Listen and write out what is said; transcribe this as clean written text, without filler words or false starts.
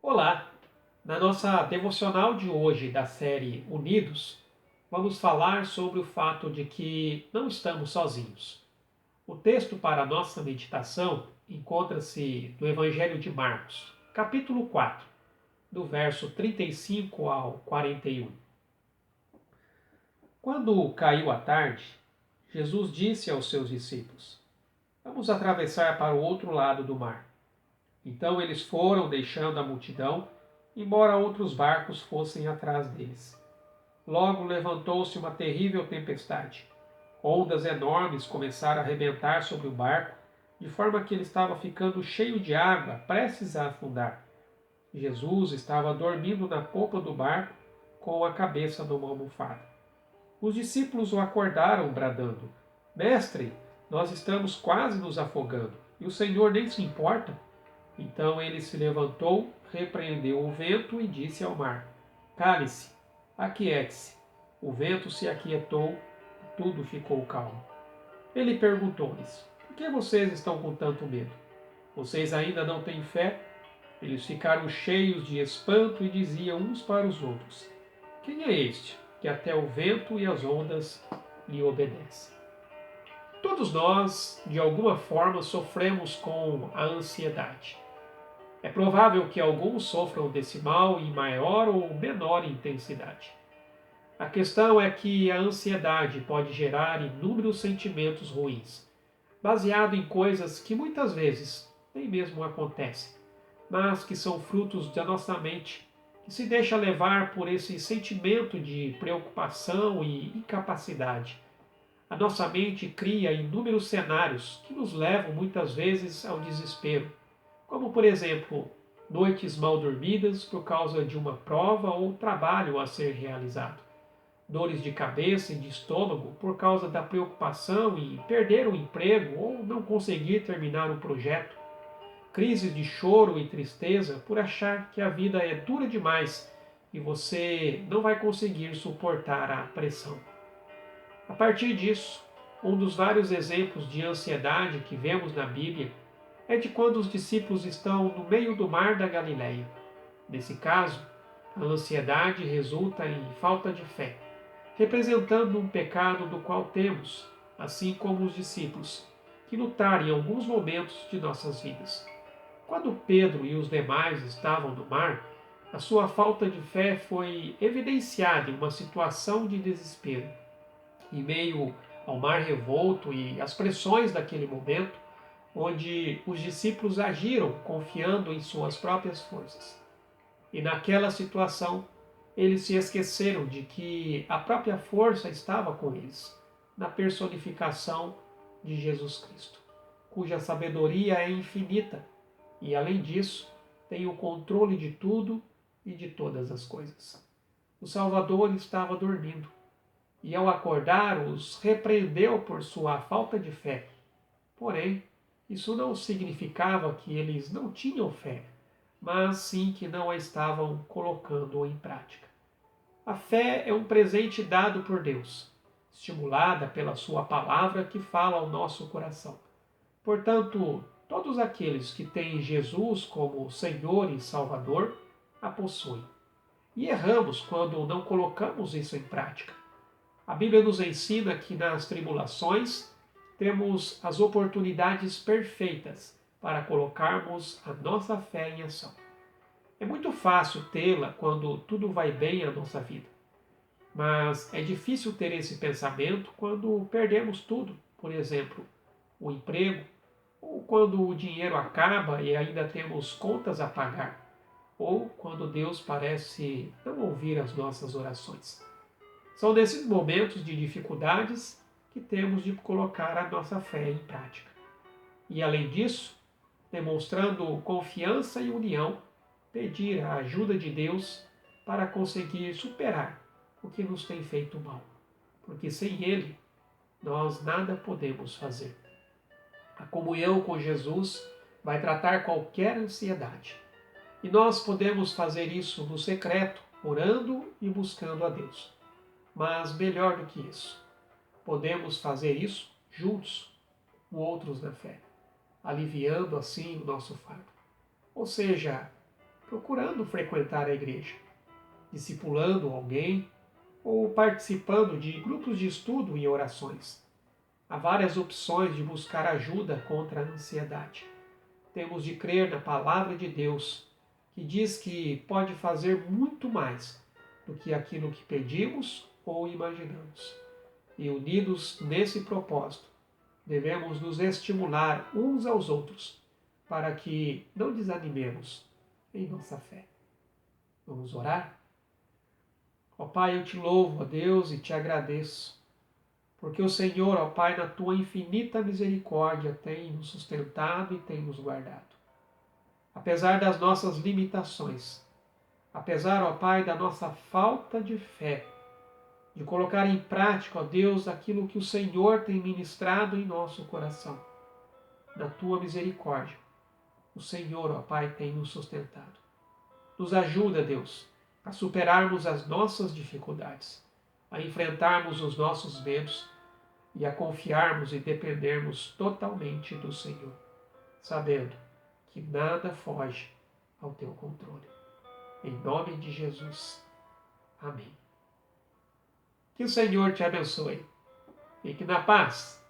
Olá! Na nossa devocional de hoje da série Unidos, vamos falar sobre o fato de que não estamos sozinhos. O texto para a nossa meditação encontra-se no Evangelho de Marcos, capítulo 4, do verso 35 ao 41. Quando caiu a tarde, Jesus disse aos seus discípulos: Vamos atravessar para o outro lado do mar. Então eles foram, deixando a multidão, embora outros barcos fossem atrás deles. Logo levantou-se uma terrível tempestade. Ondas enormes começaram a arrebentar sobre o barco, de forma que ele estava ficando cheio de água, prestes a afundar. Jesus estava dormindo na polpa do barco, com a cabeça numa almofada. Os discípulos o acordaram, bradando: Mestre, nós estamos quase nos afogando, e o Senhor nem se importa? Então ele se levantou, repreendeu o vento e disse ao mar: Cale-se, aquiete-se. O vento se aquietou e tudo ficou calmo. Ele perguntou-lhes: Por que vocês estão com tanto medo? Vocês ainda não têm fé? Eles ficaram cheios de espanto e diziam uns para os outros: Quem é este que até o vento e as ondas lhe obedecem? Todos nós, de alguma forma, sofremos com a ansiedade. É provável que alguns sofram desse mal em maior ou menor intensidade. A questão é que a ansiedade pode gerar inúmeros sentimentos ruins, baseado em coisas que muitas vezes nem mesmo acontecem, mas que são frutos da nossa mente, que se deixa levar por esse sentimento de preocupação e incapacidade. A nossa mente cria inúmeros cenários que nos levam muitas vezes ao desespero, como por exemplo, noites mal dormidas por causa de uma prova ou trabalho a ser realizado, dores de cabeça e de estômago por causa da preocupação em perder o emprego ou não conseguir terminar um projeto, crises de choro e tristeza por achar que a vida é dura demais e você não vai conseguir suportar a pressão. A partir disso, um dos vários exemplos de ansiedade que vemos na Bíblia é de quando os discípulos estão no meio do mar da Galileia. Nesse caso, a ansiedade resulta em falta de fé, representando um pecado do qual temos, assim como os discípulos, que lutar em alguns momentos de nossas vidas. Quando Pedro e os demais estavam no mar, a sua falta de fé foi evidenciada em uma situação de desespero. Em meio ao mar revolto e às pressões daquele momento, onde os discípulos agiram confiando em suas próprias forças. E naquela situação, eles se esqueceram de que a própria força estava com eles, na personificação de Jesus Cristo, cuja sabedoria é infinita e, além disso, tem o controle de tudo e de todas as coisas. O Salvador estava dormindo e, ao acordar, os repreendeu por sua falta de fé. Porém, isso não significava que eles não tinham fé, mas sim que não a estavam colocando em prática. A fé é um presente dado por Deus, estimulada pela Sua palavra que fala ao nosso coração. Portanto, todos aqueles que têm Jesus como Senhor e Salvador a possuem. E erramos quando não colocamos isso em prática. A Bíblia nos ensina que nas tribulações temos as oportunidades perfeitas para colocarmos a nossa fé em ação. É muito fácil tê-la quando tudo vai bem na nossa vida, mas é difícil ter esse pensamento quando perdemos tudo, por exemplo, o emprego, ou quando o dinheiro acaba e ainda temos contas a pagar, ou quando Deus parece não ouvir as nossas orações. São nesses momentos de dificuldades que temos de colocar a nossa fé em prática. E além disso, demonstrando confiança e união, pedir a ajuda de Deus para conseguir superar o que nos tem feito mal, porque sem Ele nós nada podemos fazer. A comunhão com Jesus vai tratar qualquer ansiedade. E nós podemos fazer isso no secreto, orando e buscando a Deus. Mas melhor do que isso, podemos fazer isso juntos, com outros na fé, aliviando assim o nosso fardo. Ou seja, procurando frequentar a igreja, discipulando alguém ou participando de grupos de estudo e orações. Há várias opções de buscar ajuda contra a ansiedade. Temos de crer na palavra de Deus, que diz que pode fazer muito mais do que aquilo que pedimos ou imaginamos. E unidos nesse propósito, devemos nos estimular uns aos outros para que não desanimemos em nossa fé. Vamos orar? Ó Pai, eu te louvo, ó Deus, e te agradeço, porque o Senhor, ó Pai, na tua infinita misericórdia, tem nos sustentado e tem nos guardado. Apesar das nossas limitações, apesar, ó Pai, da nossa falta de fé, de colocar em prática, ó Deus, aquilo que o Senhor tem ministrado em nosso coração. Na tua misericórdia, o Senhor, ó Pai, tem nos sustentado. Nos ajuda, Deus, a superarmos as nossas dificuldades, a enfrentarmos os nossos medos e a confiarmos e dependermos totalmente do Senhor, sabendo que nada foge ao teu controle. Em nome de Jesus. Amém. Que o Senhor te abençoe. Fique na paz.